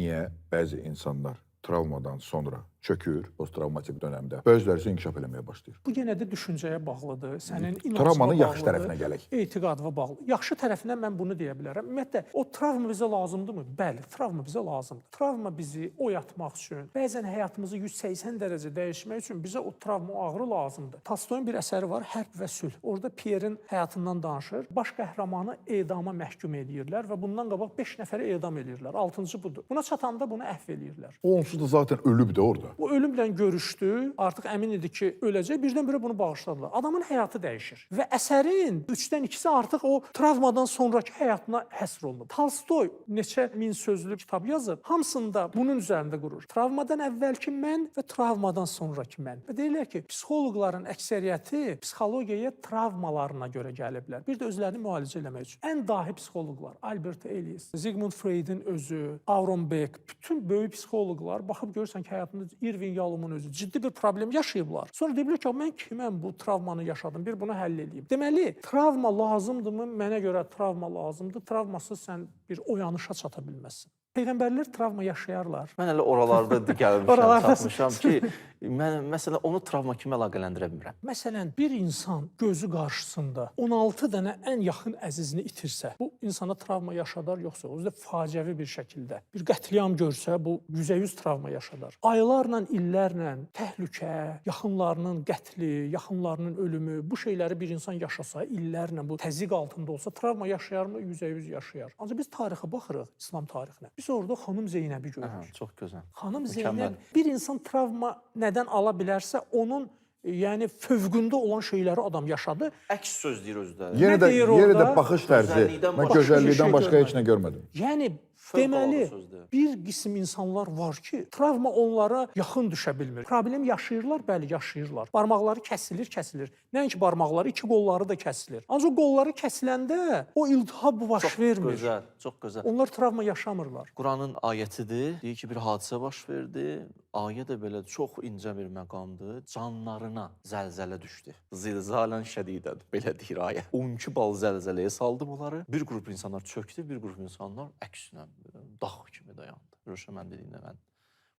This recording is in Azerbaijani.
niyə bəzi insanlar travmadan sonra çökür, post-travmatik dönəmdə və özləri üçün inkişaf eləməyə başlayır. Bu yenə də düşüncəyə bağlıdır, sənin inancına Travmanın bağlıdır, yaxşı tərəfinə gələk. etiqadına bağlı. Yaxşı tərəfindən mən bunu deyə bilərəm. Ümumiyyətlə, o travma bizə lazımdırmı? Bəli, travma bizə lazımdır. Travma bizi oyatmaq üçün, bəzən həyatımızı 180 dərəcə dəyişmək üçün bizə o travma, o ağrı lazımdır. Tolstoyun bir əsəri var, Hərb və Sülh. Orada Pierin həyatından danışır. Baş qəhrəmanı edama məhkum edirlər və bundan qabaq 5 nəfəri edam edirlər. 6-cı budur. Buna çatanda bunu əhv edirlər. O onsuz da zaten ölüb də orada. O ölümlə görüşdü, artıq əmin idi ki, öləcək, birdən-birə bunu bağışladılar. Adamın həyatı dəyişir və əsərin 3-dən 2-si artıq o travmadan sonrakı həyatına həsr olunub. Tolstoy neçə min sözlü kitab yazıb, hamısında bunun üzərində qurur. Travmadan əvvəlki mən və travmadan sonrakı mən. Və deyirlər ki, psixoloqların əksəriyyəti psixologiyaya travmalarına görə gəliblər. Bir də özlərini müalicə eləmək üçün. Ən dahi psixoloqlar, Albert Ellis, Sigmund Freud'in özü, Aaron Beck, bütün böyük psixoloqlar baxıb görürsən ki, həyatında Irving Yalom'un özü ciddi bir problem yaşayıblar. Sonra deyiblər ki, mən kiməm bu travmanı yaşadım, bir bunu həll edeyim. Deməli, travma lazımdırmı? Mənə görə travma lazımdır. Travmasız sən bir oyanışa çata bilməzsən. Peyğəmbərlər travma yaşayarlar. Mən hələ oralarda gəlmişəm, Oralarda- çatmışam ki, mən məsələn onu travma kimi əlaqələndirə bilmirəm. Məsələn, bir insan gözü qarşısında 16 dənə ən yaxın əzizini itirsə, bu insana travma yaşadar, yoxsa o da faciəvi bir şəkildə bir qətliam görsə, bu %100 travma yaşadar. Aylarla, illərlə təhlükə, yaxınlarının qətli, yaxınlarının ölümü, bu şeyləri bir insan yaşasa, illərlə bu təzyiq altında olsa, travma yaşayarmı? %100 yaşayar. Ancaq biz tarixə baxırıq, İslam tarixinə. Biz orada xanım Zeynəbi görürük. Çox gözəl. Xanım Mükəmməl. Zeynəb bir insan travma nədən ala bilərsə, onun yəni fövqündə olan şeyləri adam yaşadı. Əks söz deyir özü də. Yenə də deyir yenə də orada? baxış tərzi. Gözəllikdən Mən başqa gözəllikdən bir şey başqa heç nə görmədim. Yəni Fövqəladə deməli, sözdür. bir qism insanlar var ki, travma onlara yaxın düşə bilmir. Problem yaşayırlar, bəli, yaşayırlar. Barmaqları kəsilir. Nəinki barmaqları, iki qolları da kəsilir. Ancaq qolları kəsiləndə o iltihab baş Çox vermir. gözəl, çox gözəl. Onlar travma yaşamırlar. Quranın ayətidir. Deyir ki, bir hadisə baş verdi. Ayə də belə çox incə bir məqamdır. Canlarına zəlzələ düşdü. Zilzalən şədidədir, belə deyir ayə. 12 bal zəlzələyə saldı bunları. Bir qrup insanlar çökdü, bir qrup insanlar əksinə dağ kimi dayandı. Röşən mən dediyimdə mən